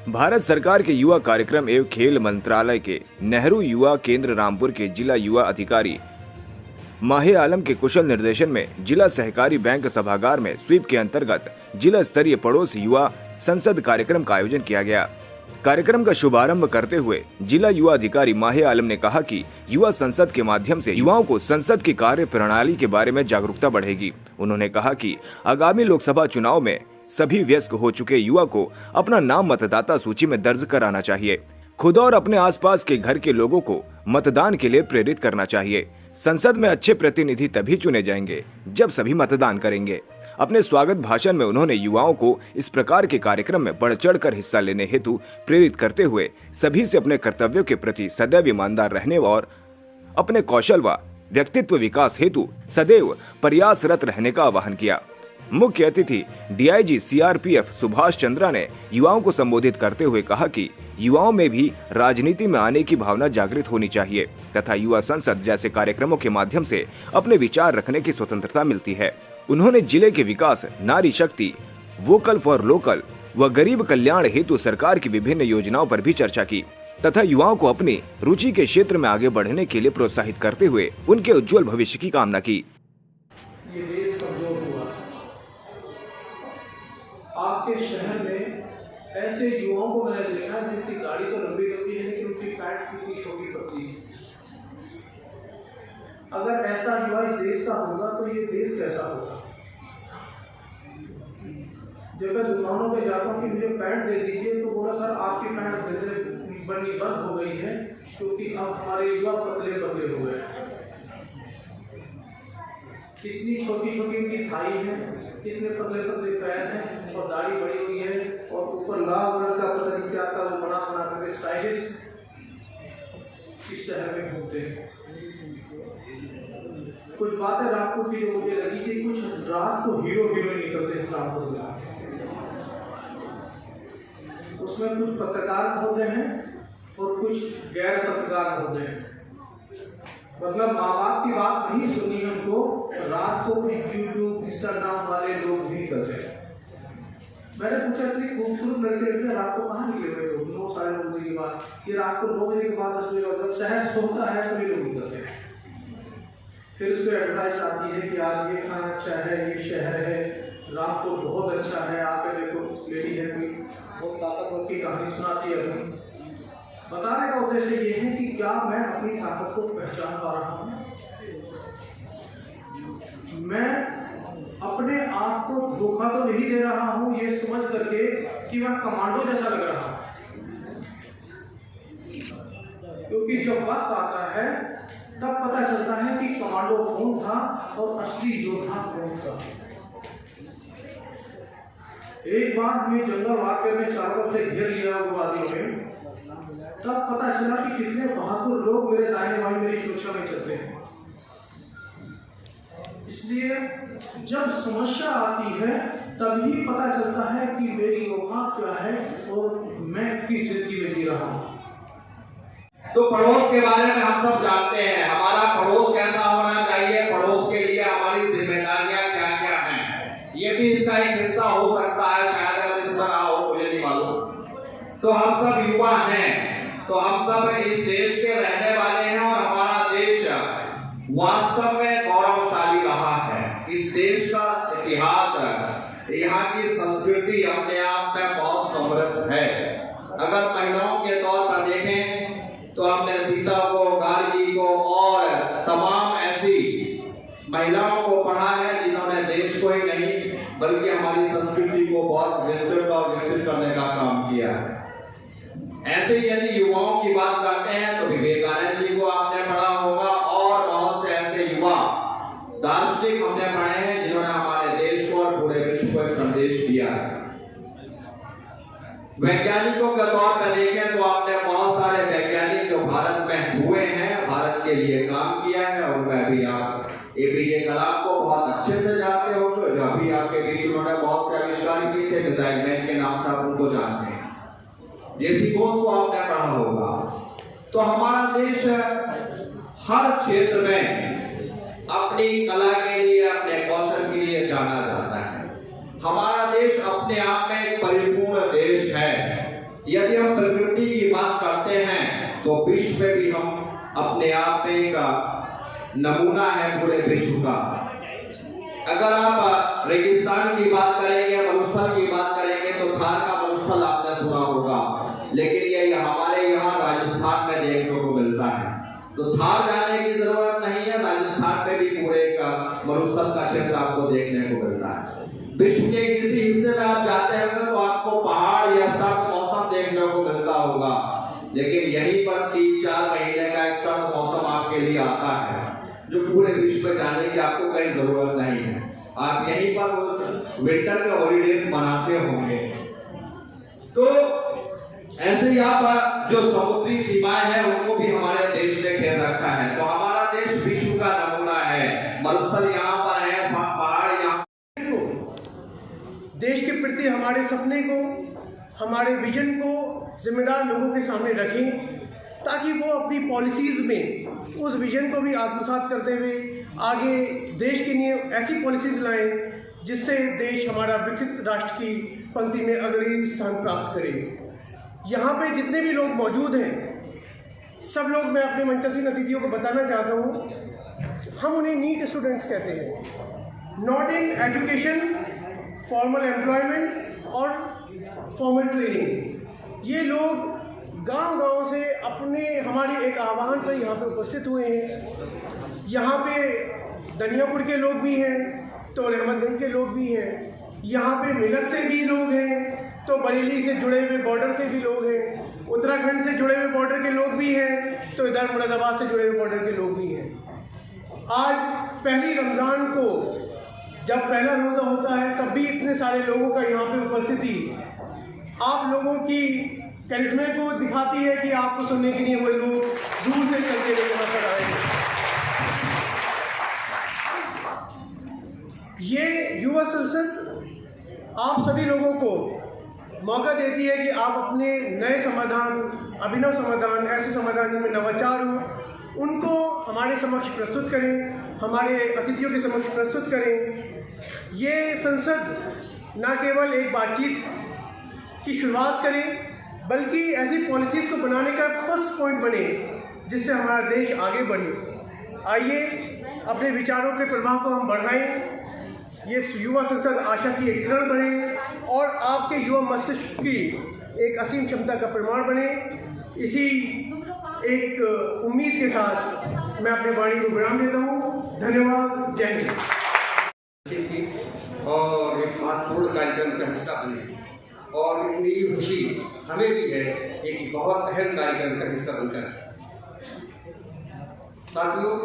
भारत सरकार के युवा कार्यक्रम एवं खेल मंत्रालय के नेहरू युवा केंद्र रामपुर के जिला युवा अधिकारी माहे आलम के कुशल निर्देशन में जिला सहकारी बैंक सभागार में स्वीप के अंतर्गत जिला स्तरीय पड़ोस युवा संसद कार्यक्रम का आयोजन किया गया। कार्यक्रम का शुभारंभ करते हुए जिला युवा अधिकारी माहे आलम ने कहा कि युवा संसद के माध्यम से युवाओं को संसद की कार्य प्रणाली के बारे में जागरूकता बढ़ेगी। उन्होंने कहा कि आगामी लोकसभा चुनाव में सभी वयस्क हो चुके युवा को अपना नाम मतदाता सूची में दर्ज कराना चाहिए। खुद और अपने आसपास के घर के लोगों को मतदान के लिए प्रेरित करना चाहिए। संसद में अच्छे प्रतिनिधि तभी चुने जाएंगे जब सभी मतदान करेंगे। अपने स्वागत भाषण में उन्होंने युवाओं को इस प्रकार के कार्यक्रम में बढ़ चढ़कर हिस्सा लेने हेतु प्रेरित करते हुए सभी से अपने कर्तव्यों के प्रति सदैव ईमानदार रहने और अपने कौशल व व्यक्तित्व विकास हेतु सदैव प्रयासरत रहने का आह्वान किया। मुख्य अतिथि डीआईजी सीआरपीएफ सुभाष चंद्रा ने युवाओं को संबोधित करते हुए कहा कि युवाओं में भी राजनीति में आने की भावना जागृत होनी चाहिए तथा युवा संसद जैसे कार्यक्रमों के माध्यम से अपने विचार रखने की स्वतंत्रता मिलती है। उन्होंने जिले के विकास, नारी शक्ति, वोकल फॉर लोकल व गरीब कल्याण हेतु सरकार की विभिन्न योजनाओं पर भी चर्चा की तथा युवाओं को अपनी रुचि के क्षेत्र में आगे बढ़ने के लिए प्रोत्साहित करते हुए उनके उज्जवल भविष्य की कामना की। ये देश कमजोर हुआ। आपके शहर में ऐसे युवाओं को मैंने देखा जिनकी गाड़ी तो लंबी लंबी है लेकिन उनकी पैंट कितनी छोटी पतली है। अगर ऐसा युवा इस देश का होगा तो ये देश कैसा होगा। जब मैं दुकानों पे जाता हूँ कि मुझे पैंट दे दीजिए तो बोला सर आपकी पैंट बननी बंद हो गई है क्योंकि अब हमारे युवा पतले पतले हो गए। कितनी छोटी छोटी उनकी थाई है, कितने पतले पतले पैर हैं और दाढ़ी बड़ी हुई है और ऊपर लाल रंग का पता नहीं क्या था वो बना बना करके स्टाइलिश इस शहर में घूमते हैं। कुछ बातें रामपुर की जो मुझे लगी कि कुछ रात को हीरो हीरोइन निकलते हैं रामपुर में। उसमें कुछ पत्रकार होते हैं और कुछ गैर पत्रकार होते हैं। मतलब माँ बाप की बात नहीं सुनी उनको, रात को भी यूट्यूब इंस्टाग्राम वाले लोग भी करते हैं। मैंने पूछा इतनी खूबसूरत लड़के रात को कहाँ निकले हुए लोग, 9 साढ़े 9 बजे के बाद, ये रात को 9 बजे के बाद 10 बजे जब शहर सोता है तभी लोग निकलते हैं। फिर उस पर एडवर्टाइज आती है कि आज ये खाना अच्छा है, ये शहर है, रामपुर बहुत अच्छा है, आके देखो। लेडी है कोई बहुत ताकतवर की कहानी सुनाती है अपनी। बताने का उद्देश्य ये है कि क्या मैं अपनी ताकत को पहचान पा रहा हूँ, मैं अपने आप को धोखा तो नहीं दे रहा हूँ ये समझ करके कि मैं कमांडो जैसा लग रहा हूँ। क्योंकि जब वक्त आता है तब पता चलता है कि कमांडो कौन था और असली योद्धा कौन था। एक बार हमें जंगल वाक़े में चारों तरफ से घेर लिया उग्रवादियों ने, तब पता चला कि कितने बहादुर लोग मेरे दाहिने बाएं मेरी सुरक्षा में चलते हैं। इसलिए जब समस्या आती है तभी पता चलता है कि मेरी औकात क्या है और मैं किस जिंदगी में जी रहा हूँ। तो पड़ोस के बारे में हम सब जानते हैं, हमारा पड़ोस कैसा होना चाहिए, पड़ोस के लिए हमारी जिम्मेदारियां क्या क्या हैं, ये भी इसका एक हिस्सा हो सकता है। शायद अगर हिस्सा ना हो मुझे नहीं मालूम। तो हम सब युवा हैं, तो हम सब इस देश के रहने वाले हैं और हमारा देश वास्तव में गौरवशाली रहा है। इस देश का इतिहास, यहाँ की संस्कृति अपने आप में बहुत समृद्ध है। अगर महिलाओं के तौर पर देखें तो हमने सीता को, गार्गी को और तमाम ऐसी महिलाओं को पढ़ा है जिन्होंने देश को ही नहीं बल्कि हमारी संस्कृति को बहुत विस्तृत और विकसित करने का काम किया है। ऐसे ही यदि युवाओं की बात करते हैं तो विवेकानंद जी को आपने पढ़ा होगा और बहुत से ऐसे युवा दार्शनिक हमने पढ़े हैं जिन्होंने हमारे देश को और पूरे विश्व को एक संदेश दिया है। वैज्ञानिकों के तौर पर देखें तो आपने बहुत सारे वैज्ञानिक जो भारत में हुए हैं, भारत के लिए काम किया है, और मैं भी आप एपीजे कलाम को बहुत अच्छे से जानते होंगे, जो अभी आपके बीच उन्होंने बहुत से आविष्कार किए थे, मिसाइल मैन के नाम से आप उनको जानते हैं। जेसी बोस को आपने पढ़ा होगा। तो हमारा देश हर क्षेत्र में अपनी कला के लिए, अपने कौशल के लिए जाना जाता है। हमारा देश अपने आप में एक परिपूर्ण देश है। यदि हम प्रकृति की बात करते हैं तो विश्व में भी हम अपने आप में एक नमूना है पूरे विश्व का। अगर आप रेगिस्तान की बात करेंगे, मरुस्थल की बात करेंगे तो थार का मरुस्थल आपने सुना होगा, लेकिन ये हमारे यहाँ राजस्थान में देखने को मिलता है। तो थार जाने की जरूरत नहीं है, राजस्थान में भी पूरे का मरुस्थल का क्षेत्र आपको देखने को मिलता है। विश्व के किसी हिस्से में आप जाते हैं तो आपको पहाड़ या सर्द मौसम देखने को मिलता होगा, लेकिन यहीं पर 3-4 महीने का एक सर्द मौसम आपके लिए आता है जो पूरे विश्व में जाने की आपको कहीं जरूरत नहीं है। आप यहीं पर विंटर के हॉलीडेज मनाते होंगे। तो ऐसे ही आप जो समुद्री सीमाएं हैं उनको भी हमारे देश ने घेर रखा है। तो हमारा देश विश्व का नमूना है। मरुस्थल यहाँ पर है, पहाड़ यहाँ। देश के प्रति हमारे सपने को, हमारे विजन को जिम्मेदार लोगों के सामने रखें ताकि वो अपनी पॉलिसीज़ में उस विजन को भी आत्मसात करते हुए आगे देश के लिए ऐसी पॉलिसीज़ लाएं जिससे देश हमारा विकसित राष्ट्र की पंक्ति में अग्रणी स्थान प्राप्त करे। यहाँ पे जितने भी लोग मौजूद हैं, सब लोग, मैं अपने मंचस्वी अतिथियों को बताना चाहता हूँ, हम उन्हें नीट स्टूडेंट्स कहते हैं। Not in education, formal employment और फॉर्मल ट्रेनिंग। ये लोग गांव-गांव से अपने हमारे एक आह्वान पर यहाँ पे उपस्थित हुए हैं। यहाँ पे दनियापुर के लोग भी हैं तो रहमतगंज के लोग भी हैं, यहाँ पे मेरठ से भी लोग हैं तो बरेली से जुड़े हुए बॉर्डर से भी लोग हैं, उत्तराखंड से जुड़े हुए बॉर्डर के लोग भी हैं तो इधर मुरादाबाद से जुड़े हुए बॉर्डर के लोग भी हैं। आज पहली रमज़ान को जब पहला रोज़ा होता है तब भी इतने सारे लोगों का यहाँ पे उपस्थिति आप लोगों की करिश्मे को दिखाती है कि आपको सुनने के लिए वो लोग दूर से चलते हुए यहाँ पर आए। ये युवा संसद आप सभी लोगों को मौका देती है कि आप अपने नए समाधान, अभिनव समाधान, ऐसे समाधान जिनमें नवाचार हो, उनको हमारे समक्ष प्रस्तुत करें, हमारे अतिथियों के समक्ष प्रस्तुत करें। ये संसद न केवल एक बातचीत की शुरुआत करे बल्कि ऐसी पॉलिसीज़ को बनाने का फर्स्ट पॉइंट बने जिससे हमारा देश आगे बढ़े। आइए अपने विचारों के प्रभाव को हम बढ़ाएं, ये युवा संसद आशा की एक किरण बने और आपके युवा मस्तिष्क की एक असीम क्षमता का प्रमाण बने। इसी एक उम्मीद के साथ मैं अपने वाणी को विराम देता हूँ। धन्यवाद। जय हिंद। और एक महत्वपूर्ण कार्यक्रम का हिस्सा बने और इतनी खुशी हमें भी है एक बहुत अहम कार्यक्रम का हिस्सा बनकर। साथियों,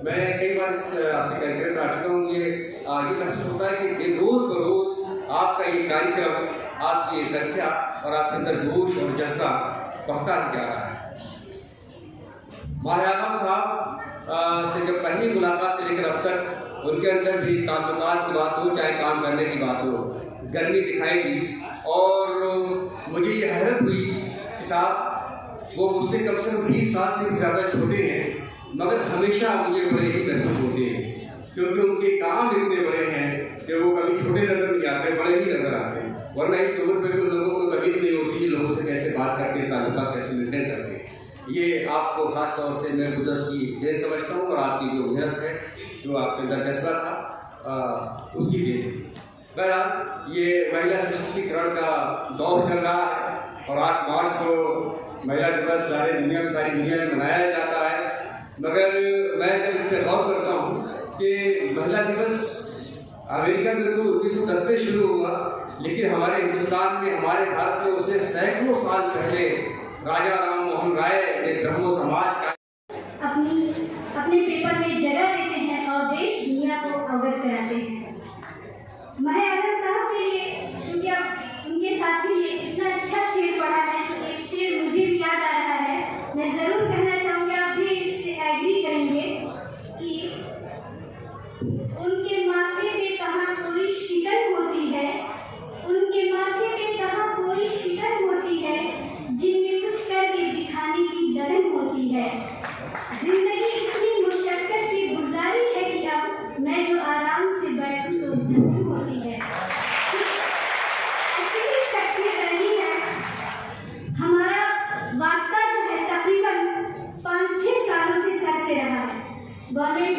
मैं कई बार आपके कार्यक्रम में आती हूँ, ये महसूस होता है कि रोज बरोज आपका ये कार्यक्रम, आपकी ये संख्या और आपके अंदर जोश और जज्बा बढ़ता ही जा रहा है। माहे आलम साहब से जब पहली मुलाकात से लेकर अब तक उनके अंदर भी ताल्लुकात की बात हो, चाहे काम करने की बात हो, गर्मी दिखाई दी और मुझे ये हैरत हुई कि साहब वो मुझसे कम से कम 20 साल से भी ज़्यादा छोटे हैं, मगर हमेशा मुझे बड़े ही महसूस होते हैं क्योंकि उनके काम इतने बड़े हैं कि वो कभी छोटे नजर नहीं आते, बड़े ही नजर आते हैं। वरना इस उम्र में तो लोगों को कभी नहीं होती लोगों से कैसे बात करके ताल्लुकात कैसे मेंटेन करके। ये आपको खास तौर से मैं कुदरत की देन समझता हूँ और आपकी जो मेहनत है, जो आपके अंदर जज्बा था, उसकी देन। बहरहाल ये महिला सशक्तिकरण का दौर चल रहा है और 8 मार्च को महिला दिवस सारी दुनिया में मनाया जाता है, मगर मैं जब इस पर गौर करता हूँ कि महिला दिवस अमेरिका में तो 1910 में शुरू हुआ, लेकिन हमारे हिंदुस्तान में, हमारे भारत में उसे सैकड़ों साल पहले राजा राम मोहन राय ने ब्रह्मो समाज का अपने पेपर में जगह देते हैं और देश दुनिया को अवगत कराते हैं। माहे आलम साहब के लिए, क्योंकि अब उनके साथी ने इतना अच्छा शेर पढ़ा है तो एक शेर मुझे भी याद आ रहा है, मैं ज़रूर कहना चाहूँगी, आप भी इससे एग्री करेंगे कि उनके माथे पे कहाँ कोई शिकन होती है, उनके माथे पे कहाँ कोई शिकन होती है, जिनमें कुछ करके दिखाने की लगन होती है। जिंदगी इतनी मुशक्कत से गुजारी है कि अब मैं जो आराम से बैठूं तो धूम होती है। गवर्नमेंट